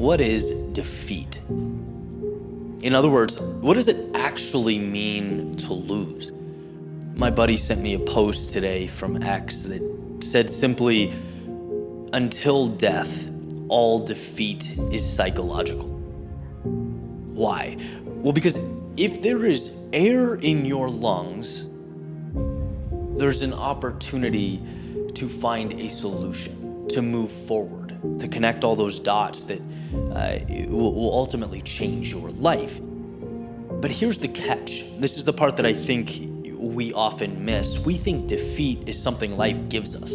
what is defeat? In other words, what does it actually mean to lose? My buddy sent me a post today from X that said simply, until death, all defeat is psychological. Why? Well, because if there is air in your lungs, there's an opportunity to find a solution, to move forward, to connect all those dots that will ultimately change your life. But here's the catch. This is the part that I think we often miss. We think defeat is something life gives us,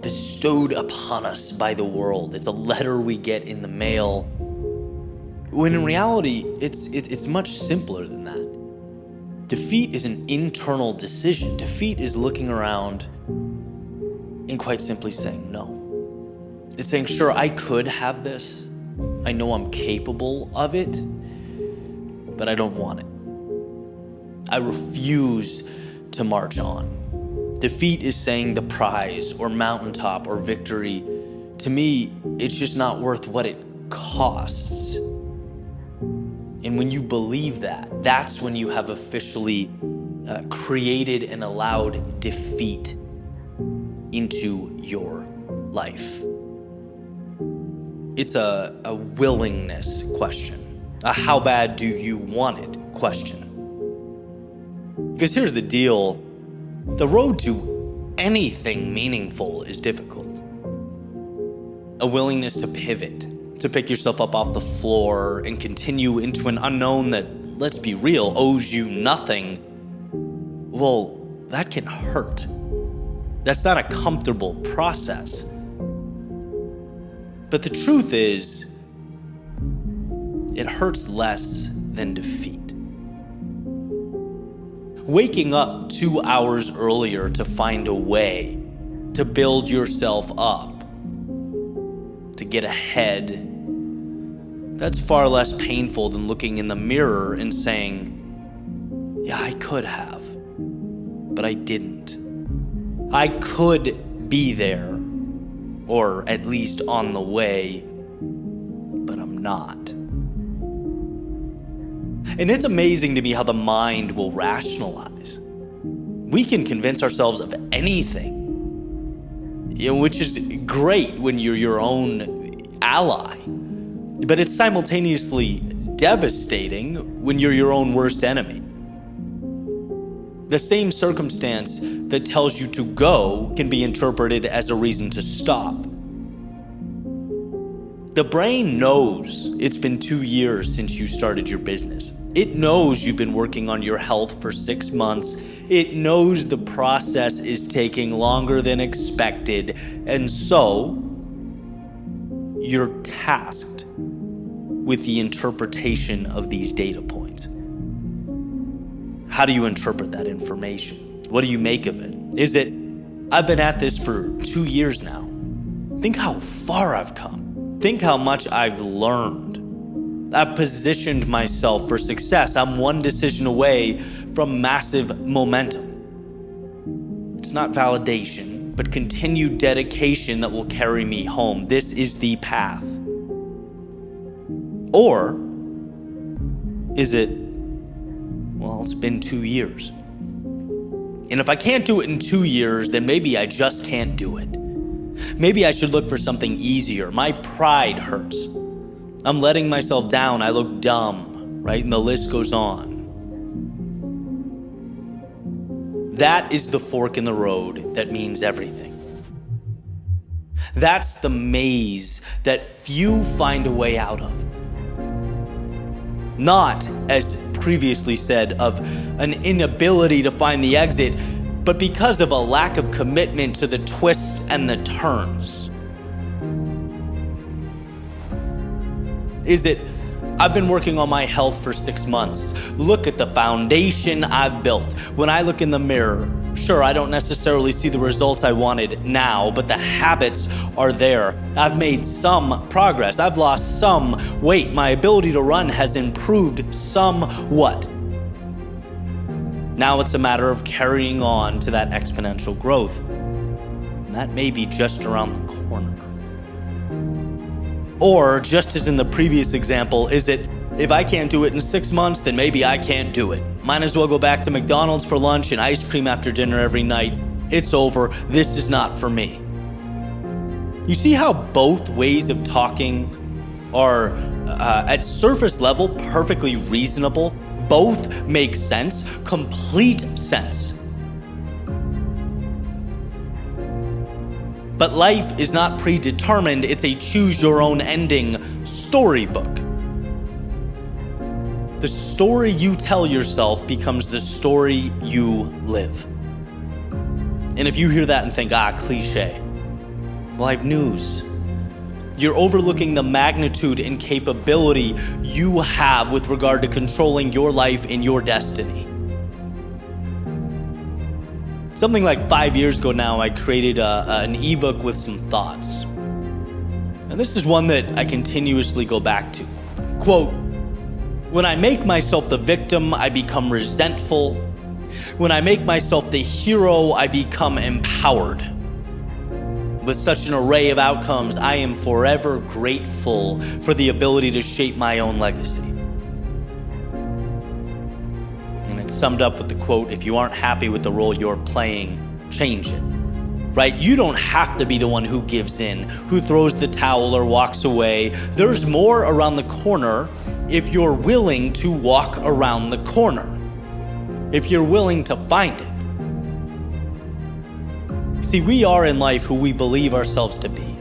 bestowed upon us by the world. It's a letter we get in the mail. When in reality, it's much simpler than that. Defeat is an internal decision. Defeat is looking around and quite simply saying no. It's saying, sure, I could have this. I know I'm capable of it, but I don't want it. I refuse to march on. Defeat is saying the prize or mountaintop or victory, to me, it's just not worth what it costs. And when you believe that, that's when you have officially created and allowed defeat into your life. It's a willingness question, a how bad do you want it question. Because here's the deal, the road to anything meaningful is difficult. A willingness to pivot, to pick yourself up off the floor and continue into an unknown that, let's be real, owes you nothing. Well, that can hurt. That's not a comfortable process. But the truth is, it hurts less than defeat. Waking up 2 hours earlier to find a way to build yourself up, to get ahead, that's far less painful than looking in the mirror and saying, yeah, I could have, but I didn't. I could be there, or at least on the way, but I'm not. And it's amazing to me how the mind will rationalize. We can convince ourselves of anything, which is great when you're your own ally. But it's simultaneously devastating when you're your own worst enemy. The same circumstance that tells you to go can be interpreted as a reason to stop. The brain knows it's been 2 years since you started your business. It knows you've been working on your health for 6 months. It knows the process is taking longer than expected. And so, you're tasked with the interpretation of these data points. How do you interpret that information? What do you make of it? Is it, I've been at this for 2 years now. Think how far I've come. Think how much I've learned. I've positioned myself for success. I'm one decision away from massive momentum. It's not validation, but continued dedication that will carry me home. This is the path. Or is it, well, it's been 2 years. And if I can't do it in 2 years, then maybe I just can't do it. Maybe I should look for something easier. My pride hurts. I'm letting myself down. I look dumb, right? And the list goes on. That is the fork in the road that means everything. That's the maze that few find a way out of. Not, as previously said, of an inability to find the exit, but because of a lack of commitment to the twists and the turns. Is it, I've been working on my health for 6 months. Look at the foundation I've built. When I look in the mirror, sure, I don't necessarily see the results I wanted now, but the habits are there. I've made some progress. I've lost some weight. My ability to run has improved somewhat. Now it's a matter of carrying on to that exponential growth. And that may be just around the corner. Or, just as in the previous example, is it, if I can't do it in 6 months, then maybe I can't do it. Might as well go back to McDonald's for lunch and ice cream after dinner every night. It's over. This is not for me. You see how both ways of talking are, at surface level, perfectly reasonable? Both make sense, complete sense. But life is not predetermined, it's a choose-your-own-ending storybook. The story you tell yourself becomes the story you live. And if you hear that and think, cliche, well, I have news. You're overlooking the magnitude and capability you have with regard to controlling your life and your destiny. Something like 5 years ago now, I created an ebook with some thoughts. And this is one that I continuously go back to. Quote, when I make myself the victim, I become resentful. When I make myself the hero, I become empowered. With such an array of outcomes, I am forever grateful for the ability to shape my own legacy. And it's summed up with the quote, if you aren't happy with the role you're playing, change it. Right? You don't have to be the one who gives in, who throws the towel or walks away. There's more around the corner if you're willing to walk around the corner. If you're willing to find it. See, we are in life who we believe ourselves to be.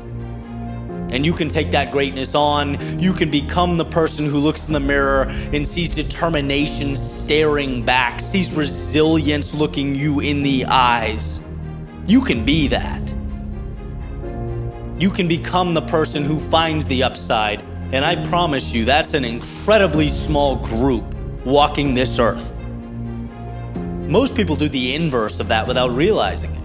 And you can take that greatness on. You can become the person who looks in the mirror and sees determination staring back, sees resilience looking you in the eyes. You can be that. You can become the person who finds the upside. And I promise you, that's an incredibly small group walking this earth. Most people do the inverse of that without realizing it.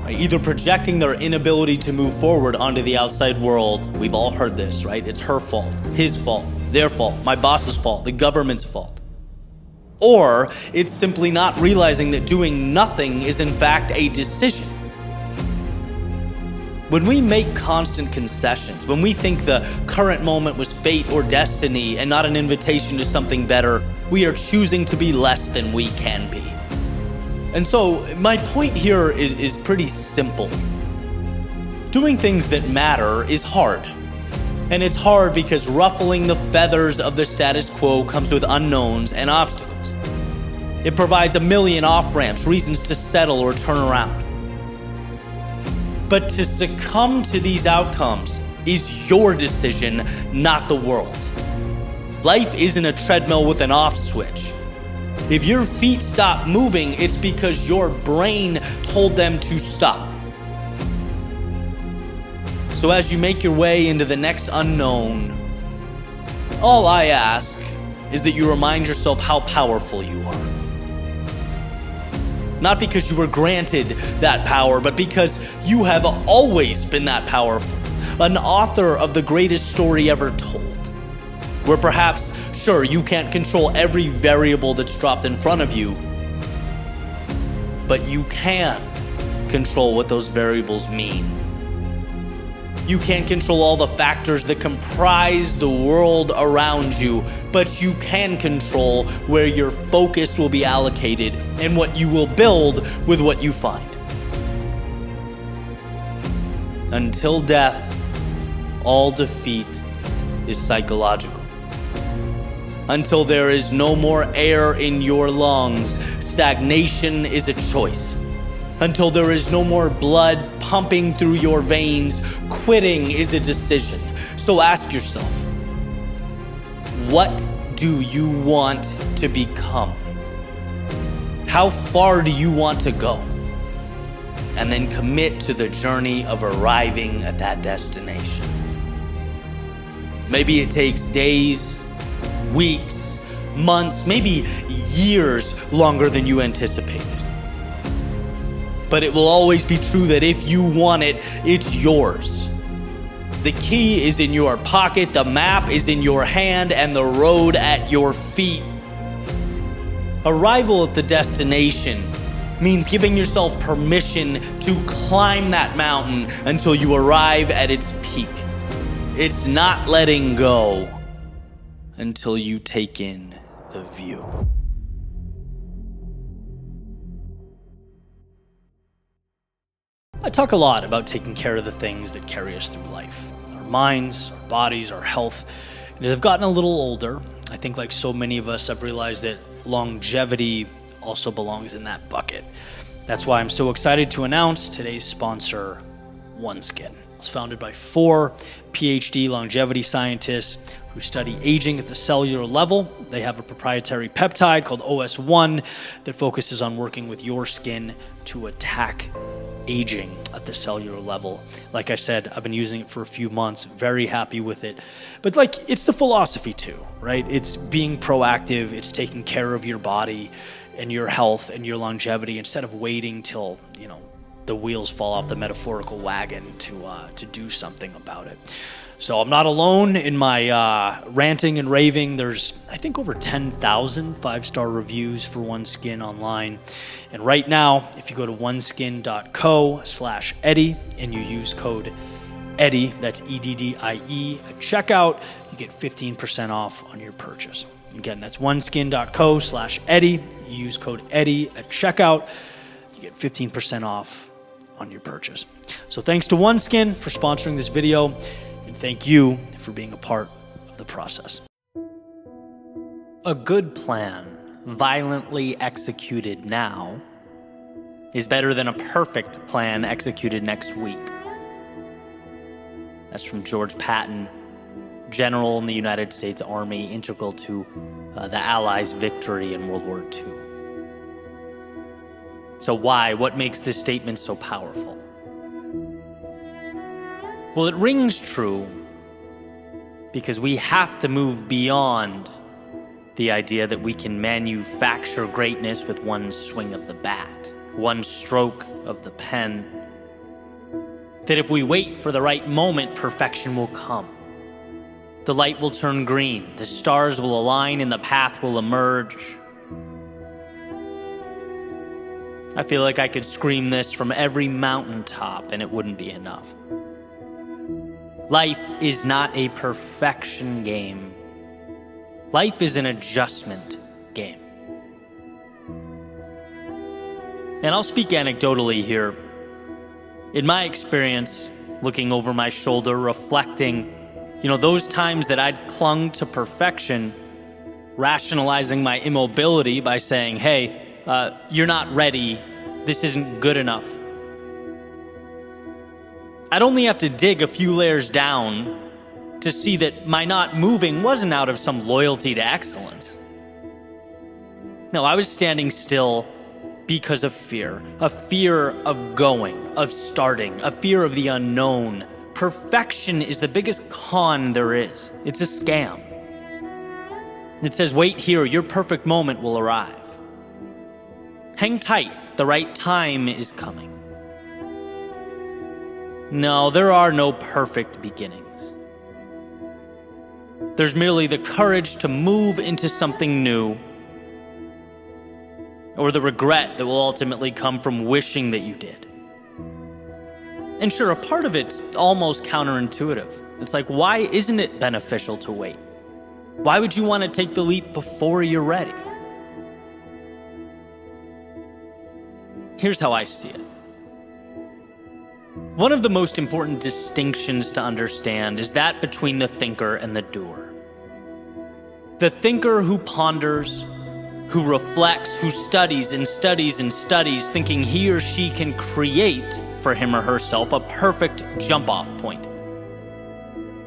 Either projecting their inability to move forward onto the outside world. We've all heard this, right? It's her fault, his fault, their fault, my boss's fault, the government's fault. Or it's simply not realizing that doing nothing is in fact a decision. When we make constant concessions, when we think the current moment was fate or destiny and not an invitation to something better, we are choosing to be less than we can be. And so my point here is pretty simple. Doing things that matter is hard. And it's hard because ruffling the feathers of the status quo comes with unknowns and obstacles. It provides a million off-ramps, reasons to settle or turn around. But to succumb to these outcomes is your decision, not the world's. Life isn't a treadmill with an off switch. If your feet stop moving, it's because your brain told them to stop. So as you make your way into the next unknown, all I ask is that you remind yourself how powerful you are. Not because you were granted that power, but because you have always been that powerful. An author of the greatest story ever told. Where perhaps, sure, you can't control every variable that's dropped in front of you, but you can control what those variables mean. You can't control all the factors that comprise the world around you, but you can control where your focus will be allocated and what you will build with what you find. Until death, all defeat is psychological. Until there is no more air in your lungs, stagnation is a choice. Until there is no more blood pumping through your veins, quitting is a decision. So ask yourself, what do you want to become? How far do you want to go? And then commit to the journey of arriving at that destination. Maybe it takes days, weeks, months, maybe years longer than you anticipated. But it will always be true that if you want it, it's yours. The key is in your pocket, the map is in your hand, and the road at your feet. Arrival at the destination means giving yourself permission to climb that mountain until you arrive at its peak. It's not letting go until you take in the view. I talk a lot about taking care of the things that carry us through life. Our minds, our bodies, our health. And as I've gotten a little older, I think like so many of us, I've realized that longevity also belongs in that bucket. That's why I'm so excited to announce today's sponsor, OneSkin. It's founded by 4 PhD longevity scientists who study aging at the cellular level. They have a proprietary peptide called OS1 that focuses on working with your skin to attack aging at the cellular level. Like I said, I've been using it for a few months, very happy with it. But like, it's the philosophy too, right? It's being proactive, it's taking care of your body and your health and your longevity instead of waiting till, the wheels fall off the metaphorical wagon to do something about it. So I'm not alone in my ranting and raving. There's, I think, over 10,000 5-star reviews for OneSkin online. And right now, if you go to oneskin.co/Eddie and you use code Eddie, that's EDDIE at checkout, you get 15% off on your purchase. Again, that's oneskin.co/Eddie. You use code Eddie at checkout, you get 15% off on your purchase. So thanks to OneSkin for sponsoring this video, and thank you for being a part of the process. A good plan, violently executed now, is better than a perfect plan executed next week. That's from George Patton, general in the United States Army, integral to the Allies' victory in World War II. So why? What makes this statement so powerful? Well, it rings true because we have to move beyond the idea that we can manufacture greatness with one swing of the bat, one stroke of the pen. That if we wait for the right moment, perfection will come. The light will turn green, the stars will align, and the path will emerge. I feel like I could scream this from every mountaintop and it wouldn't be enough. Life is not a perfection game. Life is an adjustment game. And I'll speak anecdotally here. In my experience, looking over my shoulder, reflecting, those times that I'd clung to perfection, rationalizing my immobility by saying, hey, you're not ready, this isn't good enough. I'd only have to dig a few layers down to see that my not moving wasn't out of some loyalty to excellence. No, I was standing still because of fear. A fear of going, of starting, a fear of the unknown. Perfection is the biggest con there is. It's a scam. It says, wait here, your perfect moment will arrive. Hang tight, the right time is coming. No, there are no perfect beginnings. There's merely the courage to move into something new, or the regret that will ultimately come from wishing that you did. And sure, a part of it's almost counterintuitive. It's like, why isn't it beneficial to wait? Why would you want to take the leap before you're ready? Here's how I see it. One of the most important distinctions to understand is that between the thinker and the doer. The thinker who ponders, who reflects, who studies and studies and studies, thinking he or she can create for him or herself a perfect jump-off point.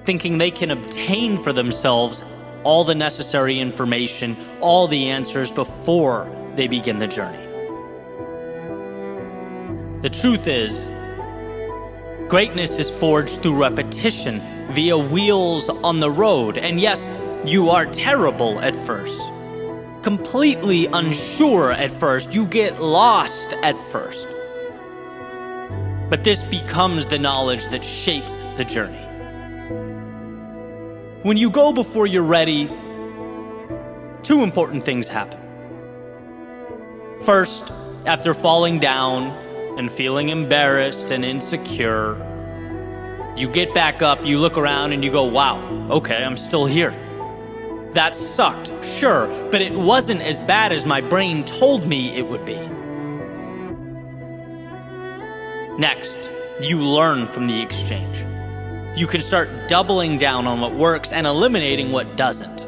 Thinking they can obtain for themselves all the necessary information, all the answers before they begin the journey. The truth is, greatness is forged through repetition, via wheels on the road. And yes, you are terrible at first, completely unsure at first, you get lost at first. But this becomes the knowledge that shapes the journey. When you go before you're ready, two important things happen. First, after falling down and feeling embarrassed and insecure, You get back up, you look around, and you go, wow, okay, I'm still here. That sucked, sure, but it wasn't as bad as my brain told me it would be. Next, you learn from the exchange. You can start doubling down on what works and eliminating what doesn't.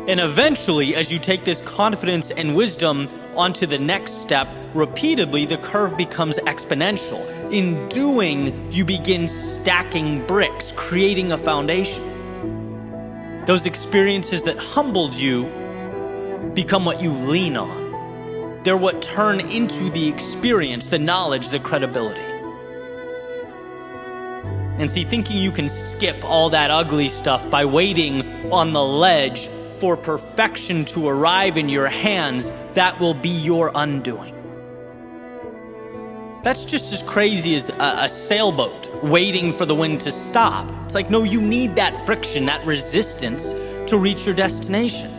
And eventually, as you take this confidence and wisdom onto the next step, repeatedly, the curve becomes exponential. In doing, you begin stacking bricks, creating a foundation. Those experiences that humbled you become what you lean on. They're what turn into the experience, the knowledge, the credibility. And see, thinking you can skip all that ugly stuff by waiting on the ledge for perfection to arrive in your hands, that will be your undoing. That's just as crazy as a sailboat waiting for the wind to stop. It's like, no, you need that friction, that resistance to reach your destination.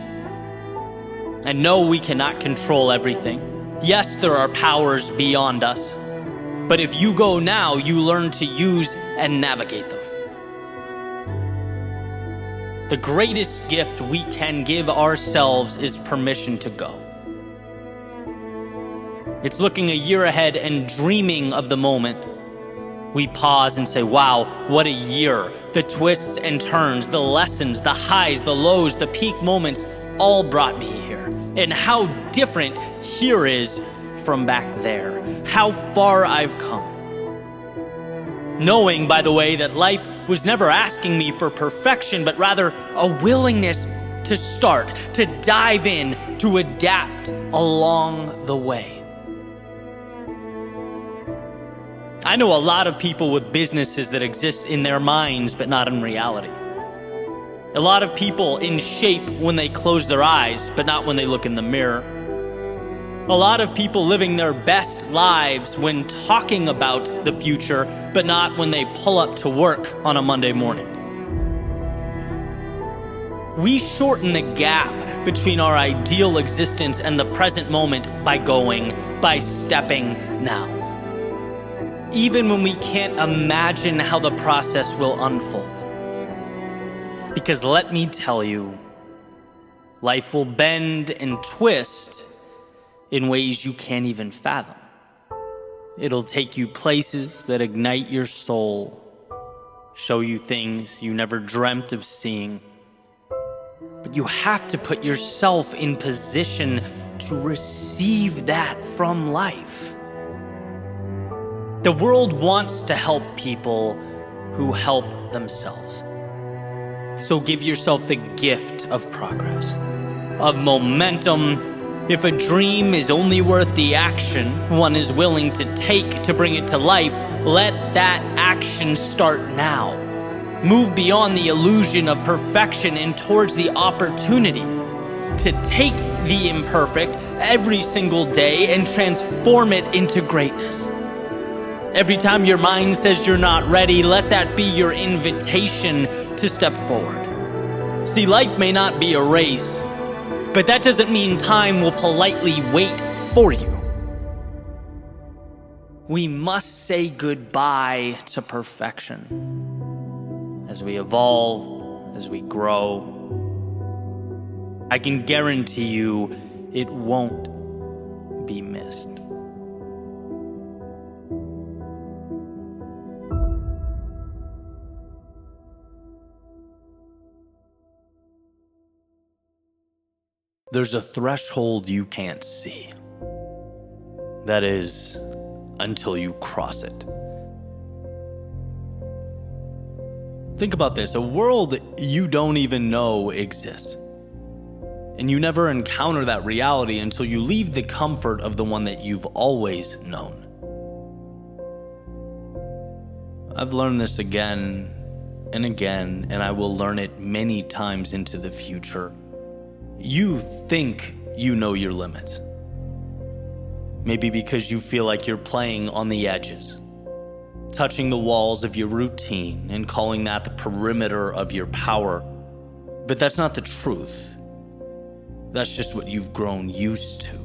And no, we cannot control everything. Yes, there are powers beyond us. But if you go now, you learn to use and navigate them. The greatest gift we can give ourselves is permission to go. It's looking a year ahead and dreaming of the moment. We pause and say, wow, what a year. The twists and turns, the lessons, the highs, the lows, the peak moments all brought me here. And how different here is from back there. How far I've come. Knowing, by the way, that life was never asking me for perfection, but rather a willingness to start, to dive in, to adapt along the way. I know a lot of people with businesses that exist in their minds, but not in reality. A lot of people in shape when they close their eyes, but not when they look in the mirror. A lot of people living their best lives when talking about the future, but not when they pull up to work on a Monday morning. We shorten the gap between our ideal existence and the present moment by stepping now. Even when we can't imagine how the process will unfold. Because let me tell you, life will bend and twist in ways you can't even fathom. It'll take you places that ignite your soul, show you things you never dreamt of seeing. But you have to put yourself in position to receive that from life. The world wants to help people who help themselves. So give yourself the gift of progress, of momentum. If a dream is only worth the action one is willing to take to bring it to life, let that action start now. Move beyond the illusion of perfection and towards the opportunity to take the imperfect every single day and transform it into greatness. Every time your mind says you're not ready, let that be your invitation to step forward. See, life may not be a race, but that doesn't mean time will politely wait for you. We must say goodbye to perfection. As we evolve, as we grow, I can guarantee you it won't be missed. There's a threshold you can't see. That is, until you cross it. Think about this, a world you don't even know exists. And you never encounter that reality until you leave the comfort of the one that you've always known. I've learned this again and again, and I will learn it many times into the future. You think you know your limits. Maybe because you feel like you're playing on the edges, touching the walls of your routine and calling that the perimeter of your power. But that's not the truth. That's just what you've grown used to.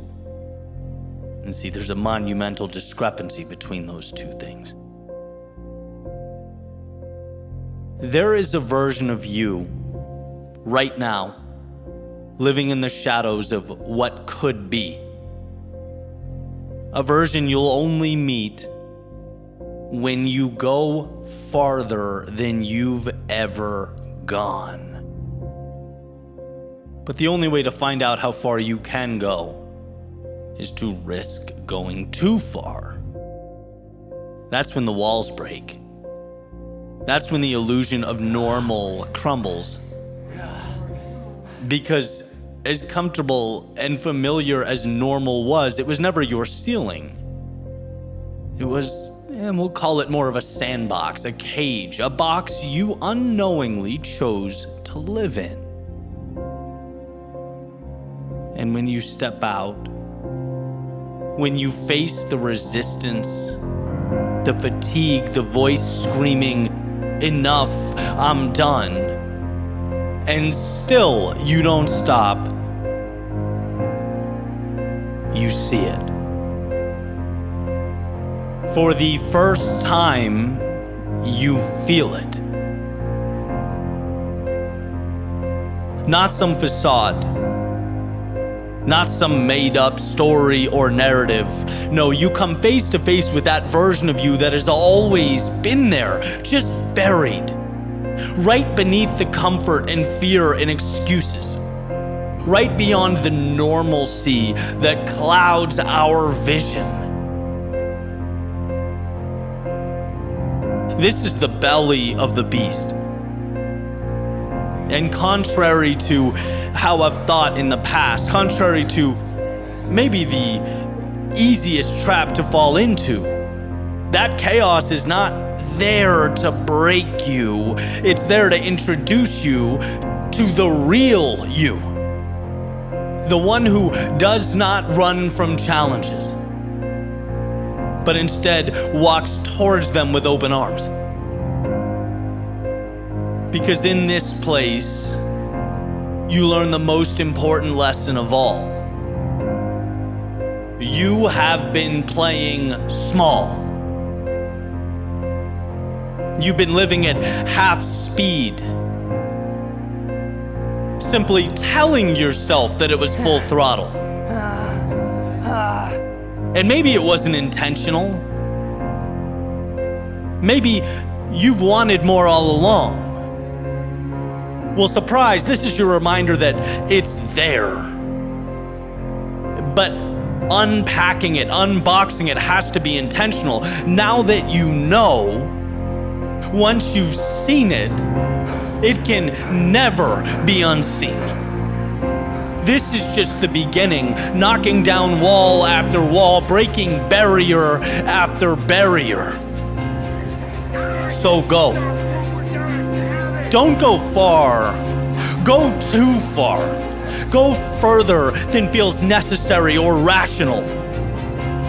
And see, there's a monumental discrepancy between those two things. There is a version of you right now living in the shadows of what could be. A version you'll only meet when you go farther than you've ever gone. But the only way to find out how far you can go is to risk going too far. That's when the walls break. That's when the illusion of normal crumbles. Because as comfortable and familiar as normal was, it was never your ceiling. It was, we'll call it more of a sandbox, a cage, a box you unknowingly chose to live in. And when you step out, when you face the resistance, the fatigue, the voice screaming, "Enough, I'm done," and still you don't stop, you see it. For the first time, you feel it. Not some facade, not some made-up story or narrative. No, you come face to face with that version of you that has always been there, just buried, right beneath the comfort and fear and excuses, right beyond the normalcy that clouds our vision. This is the belly of the beast. And contrary to how I've thought in the past, contrary to maybe the easiest trap to fall into, that chaos is not there to break you. It's there to introduce you to the real you. The one who does not run from challenges, but instead walks towards them with open arms. Because in this place, you learn the most important lesson of all. You have been playing small. You've been living at half speed, simply telling yourself that it was full throttle. And maybe it wasn't intentional. Maybe you've wanted more all along. Well, surprise, this is your reminder that it's there. But unpacking it, unboxing it has to be intentional. Now that you know, once you've seen it, it can never be unseen. This is just the beginning, knocking down wall after wall, breaking barrier after barrier. So go. Don't go far. Go too far. Go further than feels necessary or rational.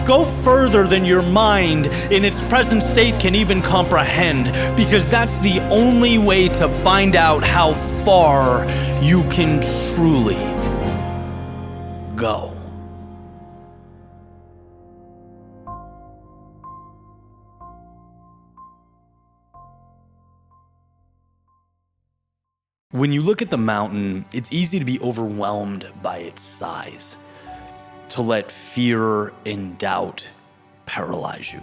Go further than your mind in its present state can even comprehend, because that's the only way to find out how far you can truly go. When you look at the mountain, it's easy to be overwhelmed by its size, to let fear and doubt paralyze you.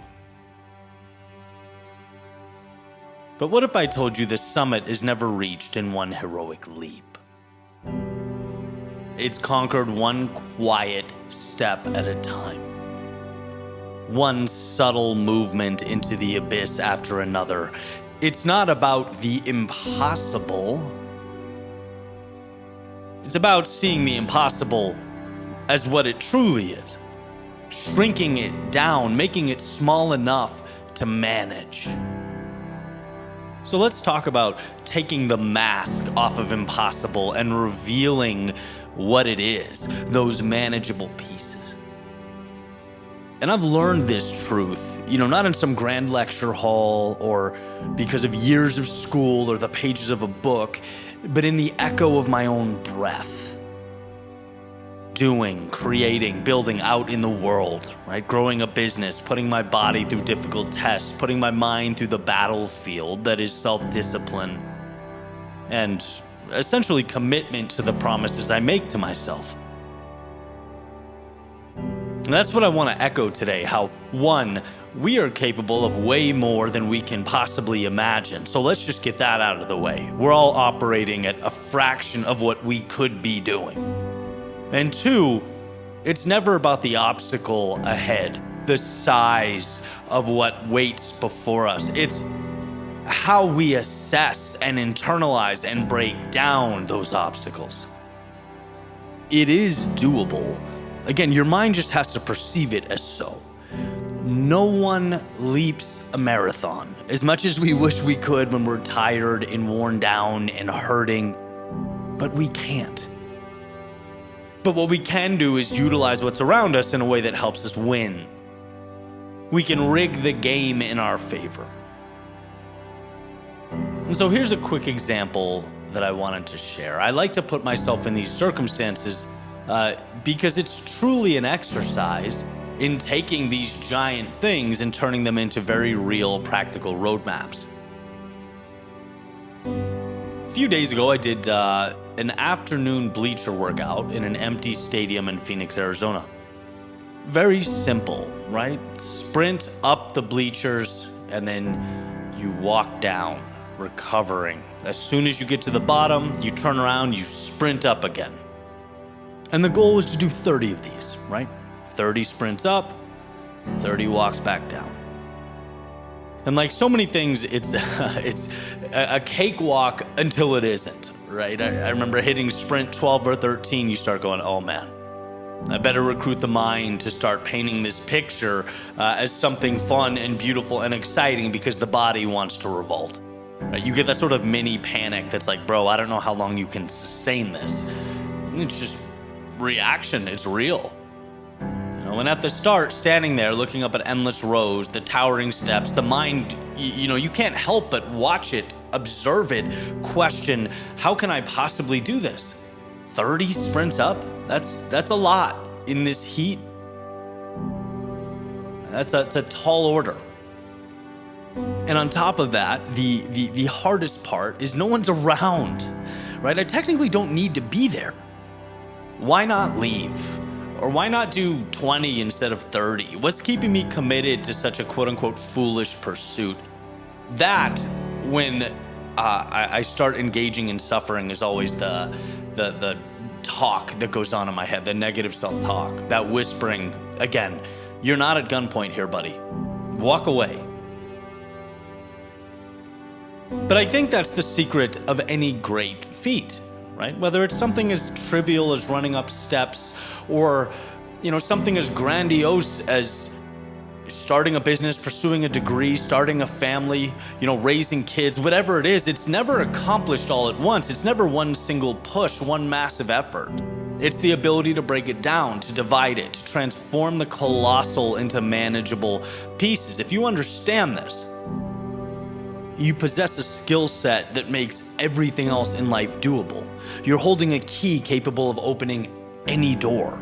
But what if I told you the summit is never reached in one heroic leap? It's conquered one quiet step at a time. One subtle movement into the abyss after another. It's not about the impossible. It's about seeing the impossible as what it truly is, shrinking it down, making it small enough to manage. So let's talk about taking the mask off of impossible and revealing what it is, those manageable pieces. And I've learned this truth, not in some grand lecture hall or because of years of school or the pages of a book, but in the echo of my own breath. doing, creating, building out in the world, right? Growing a business, putting my body through difficult tests, putting my mind through the battlefield that is self-discipline, and essentially commitment to the promises I make to myself. And that's what I want to echo today, how, one, we are capable of way more than we can possibly imagine. So let's just get that out of the way. We're all operating at a fraction of what we could be doing. And two, it's never about the obstacle ahead, the size of what waits before us. It's how we assess and internalize and break down those obstacles. It is doable. Again, your mind just has to perceive it as so. No one leaps a marathon, as much as we wish we could when we're tired and worn down and hurting, but we can't. But what we can do is utilize what's around us in a way that helps us win. We can rig the game in our favor. And so here's a quick example that I wanted to share. I like to put myself in these circumstances because it's truly an exercise in taking these giant things and turning them into very real, practical roadmaps. A few days ago, I did an afternoon bleacher workout in an empty stadium in Phoenix, Arizona. Very simple, right? Sprint up the bleachers and then you walk down, recovering. As soon as you get to the bottom, you turn around, you sprint up again. And the goal was to do 30 of these, right? 30 sprints up, 30 walks back down. And like so many things, it's a cakewalk until it isn't, right? I remember hitting sprint 12 or 13, you start going, oh man, I better recruit the mind to start painting this picture as something fun and beautiful and exciting because the body wants to revolt. Right? You get that sort of mini panic that's like, bro, I don't know how long you can sustain this. It's just reaction, it's real. And at the start, standing there looking up at endless rows, the towering steps, the mind, you can't help but watch it, observe it, question, how can I possibly do this? 30 sprints up? That's a lot in this heat. That's a tall order. And on top of that, the hardest part is no one's around, right? I technically don't need to be there. Why not leave? Or why not do 20 instead of 30? What's keeping me committed to such a quote-unquote foolish pursuit? That, when I start engaging in suffering, is always the talk that goes on in my head, the negative self-talk, that whispering, again, you're not at gunpoint here, buddy. Walk away. But I think that's the secret of any great feat, right? Whether it's something as trivial as running up steps or, something as grandiose as starting a business, pursuing a degree, starting a family, raising kids, whatever it is, it's never accomplished all at once. It's never one single push, one massive effort. It's the ability to break it down, to divide it, to transform the colossal into manageable pieces. If you understand this, you possess a skill set that makes everything else in life doable. You're holding a key capable of opening any door.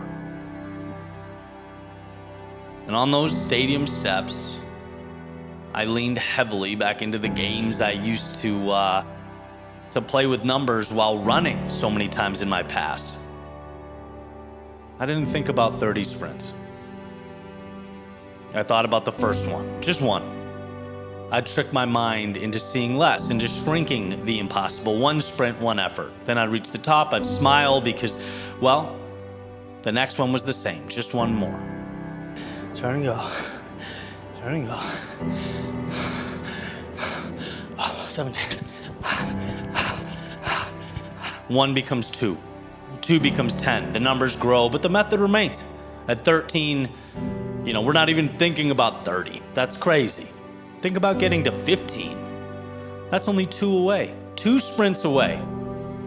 And on those stadium steps, I leaned heavily back into the games I used to play with numbers while running so many times in my past. I didn't think about 30 sprints. I thought about the first one, just one. I'd trick my mind into seeing less, into shrinking the impossible. One sprint, one effort. Then I'd reach the top, I'd smile because, well, the next one was the same, just one more. Turn and go. Turn and go. 17. One becomes two. Two becomes 10. The numbers grow, but the method remains. At 13, we're not even thinking about 30. That's crazy. Think about getting to 15. That's only 2 away. 2 sprints away.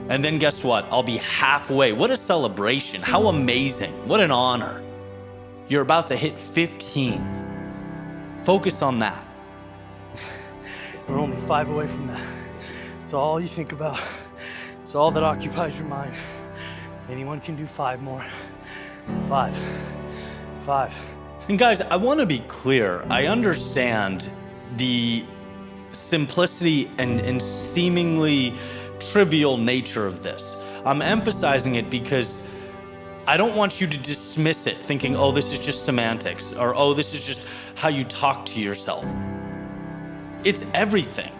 And then guess what? I'll be halfway. What a celebration. How amazing. What an honor. You're about to hit 15. Focus on that. We're only 5 away from that. It's all you think about. It's all that occupies your mind. Anyone can do 5 more. 5, 5. And guys, I want to be clear. I understand the simplicity and seemingly trivial nature of this. I'm emphasizing it because I don't want you to dismiss it thinking, oh, this is just semantics, or oh, this is just how you talk to yourself. It's everything.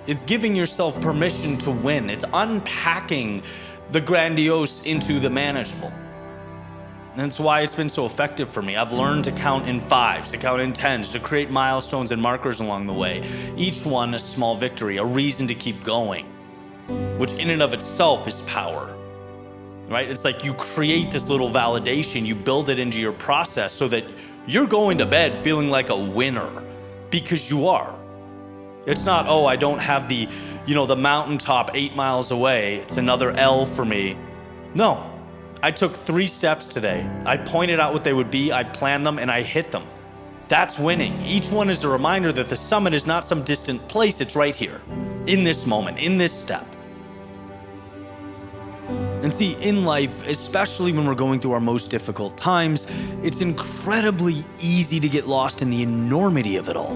It's giving yourself permission to win. It's unpacking the grandiose into the manageable. And that's why it's been so effective for me. I've learned to count in 5s, to count in 10s, to create milestones and markers along the way. Each one a small victory, a reason to keep going, which in and of itself is power, right? It's like you create this little validation, you build it into your process so that you're going to bed feeling like a winner, because you are. It's not, oh, I don't have the mountaintop 8 miles away. It's another L for me. No. I took 3 steps today. I pointed out what they would be, I planned them, and I hit them. That's winning. Each one is a reminder that the summit is not some distant place, it's right here, in this moment, in this step. And see, in life, especially when we're going through our most difficult times, it's incredibly easy to get lost in the enormity of it all.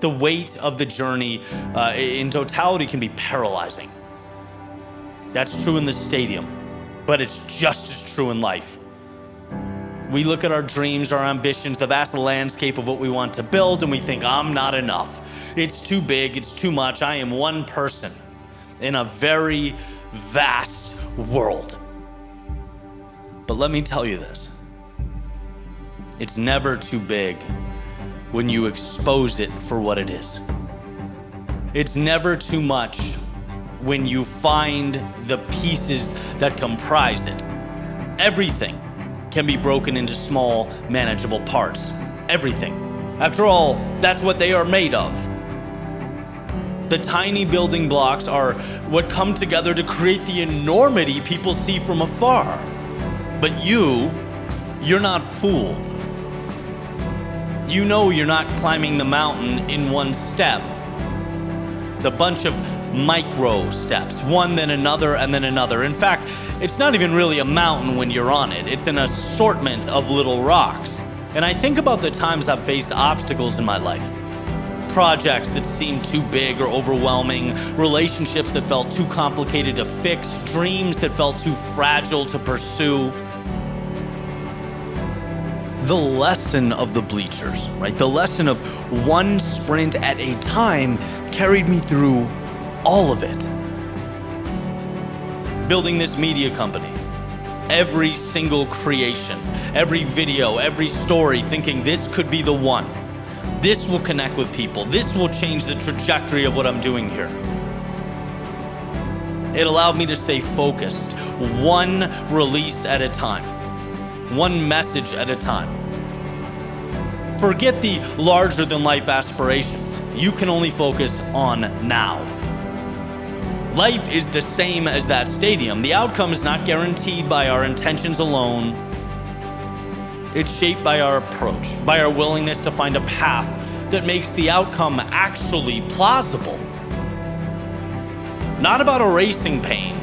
The weight of the journey in totality can be paralyzing. That's true in the stadium, but it's just as true in life. We look at our dreams, our ambitions, the vast landscape of what we want to build, and we think, I'm not enough. It's too big, it's too much. I am one person in a very vast world. But let me tell you this. It's never too big when you expose it for what it is. It's never too much when you find the pieces that comprise it. Everything can be broken into small, manageable parts. Everything. After all, that's what they are made of. The tiny building blocks are what come together to create the enormity people see from afar. But you're not fooled. You know you're not climbing the mountain in one step. It's a bunch of micro steps, one then another and then another. In fact, it's not even really a mountain when you're on it. It's an assortment of little rocks. And I think about the times I've faced obstacles in my life. Projects that seemed too big or overwhelming, relationships that felt too complicated to fix, dreams that felt too fragile to pursue. The lesson of the bleachers, right? The lesson of one sprint at a time carried me through all of it. Building this media company, every single creation, every video, every story, thinking this could be the one. This will connect with people. This will change the trajectory of what I'm doing here. It allowed me to stay focused, one release at a time, one message at a time. Forget the larger than life aspirations. You can only focus on now. Life is the same as that stadium. The outcome is not guaranteed by our intentions alone. It's shaped by our approach, by our willingness to find a path that makes the outcome actually plausible. Not about erasing pain,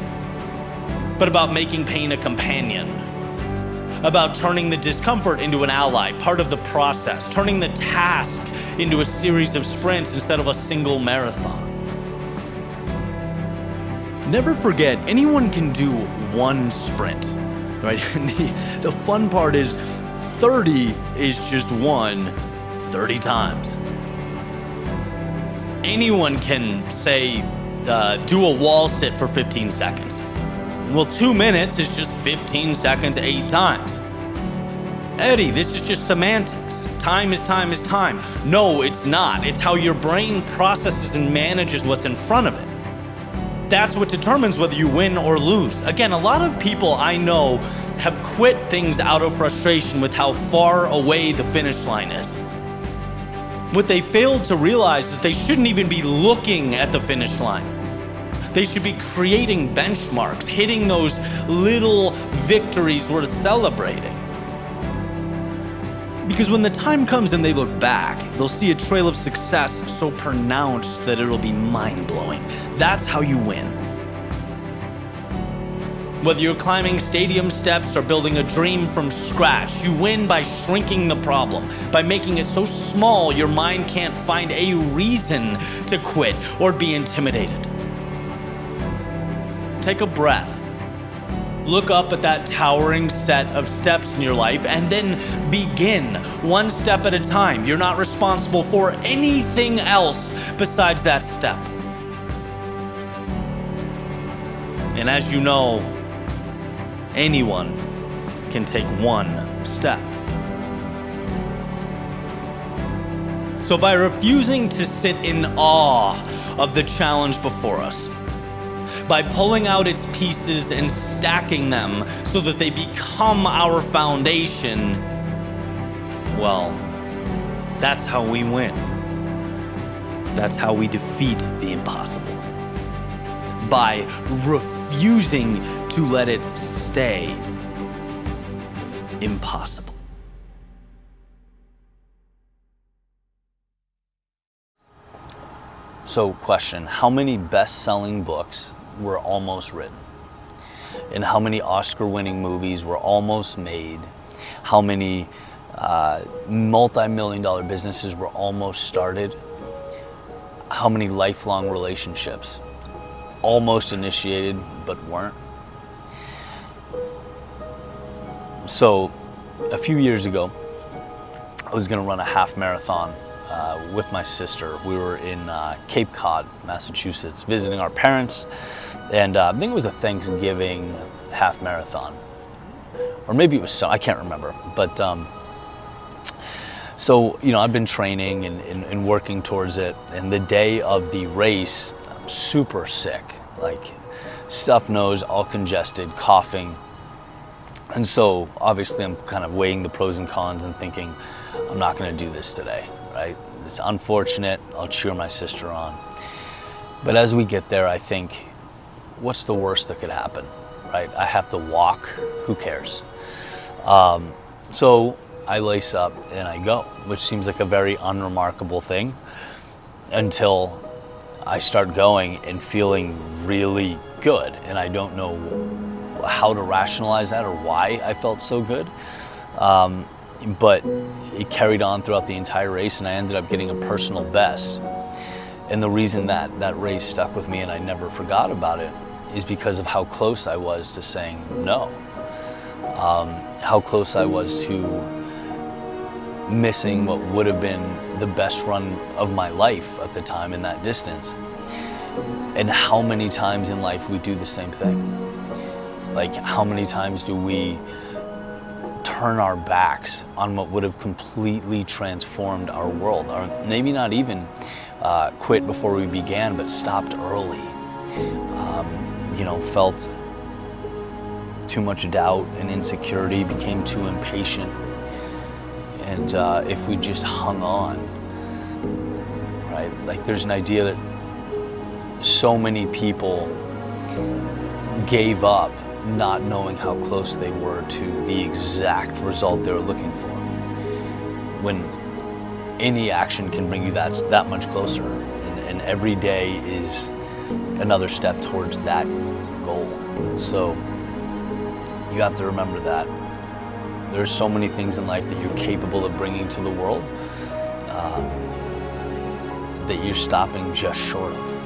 but about making pain a companion. About turning the discomfort into an ally, part of the process, turning the task into a series of sprints instead of a single marathon. Never forget, anyone can do one sprint, right? And the fun part is 30 is just one 30 times. Anyone can say, do a wall sit for 15 seconds. Well, 2 minutes is just 15 seconds 8 times. Eddie, this is just semantics. Time is time is time. No, it's not. It's how your brain processes and manages what's in front of it. That's what determines whether you win or lose. Again, a lot of people I know have quit things out of frustration with how far away the finish line is. What they failed to realize is they shouldn't even be looking at the finish line. They should be creating benchmarks, hitting those little victories worth celebrating. Because when the time comes and they look back, they'll see a trail of success so pronounced that it'll be mind-blowing. That's how you win. Whether you're climbing stadium steps or building a dream from scratch, you win by shrinking the problem, by making it so small your mind can't find a reason to quit or be intimidated. Take a breath. Look up at that towering set of steps in your life and then begin one step at a time. You're not responsible for anything else besides that step. And as you know, anyone can take one step. So by refusing to sit in awe of the challenge before us, by pulling out its pieces and stacking them so that they become our foundation, well, that's how we win. That's how we defeat the impossible. By refusing to let it stay impossible. So, question, how many best-selling books were almost written? And how many Oscar-winning movies were almost made? How many multi-million-dollar businesses were almost started? How many lifelong relationships almost initiated but weren't? So, a few years ago, I was going to run a half marathon with my sister. We were in Cape Cod, Massachusetts, visiting our parents, and I think it was a Thanksgiving half marathon, or maybe it was I can't remember. But so I've been training and working towards it, and the day of the race, I'm super sick, like stuffed nose, all congested, coughing, and so obviously I'm kind of weighing the pros and cons and thinking, I'm not going to do this today. Right? It's unfortunate. I'll cheer my sister on. But as we get there, I think, what's the worst that could happen? Right? I have to walk. Who cares? So I lace up and I go, which seems like a very unremarkable thing until I start going and feeling really good. And I don't know how to rationalize that or why I felt so good. But it carried on throughout the entire race, and I ended up getting a personal best. And the reason that race stuck with me and I never forgot about it is because of how close I was to saying no. How close I was to missing what would have been the best run of my life at the time in that distance. And how many times in life we do the same thing. Like, how many times do we turn our backs on what would have completely transformed our world, or maybe not even quit before we began, but stopped early. Felt too much doubt and insecurity, became too impatient, and if we just hung on, right? Like, there's an idea that so many people gave up not knowing how close they were to the exact result they were looking for, when any action can bring you that much closer, and every day is another step towards that goal. So you have to remember that there's so many things in life that you're capable of bringing to the world that you're stopping just short of.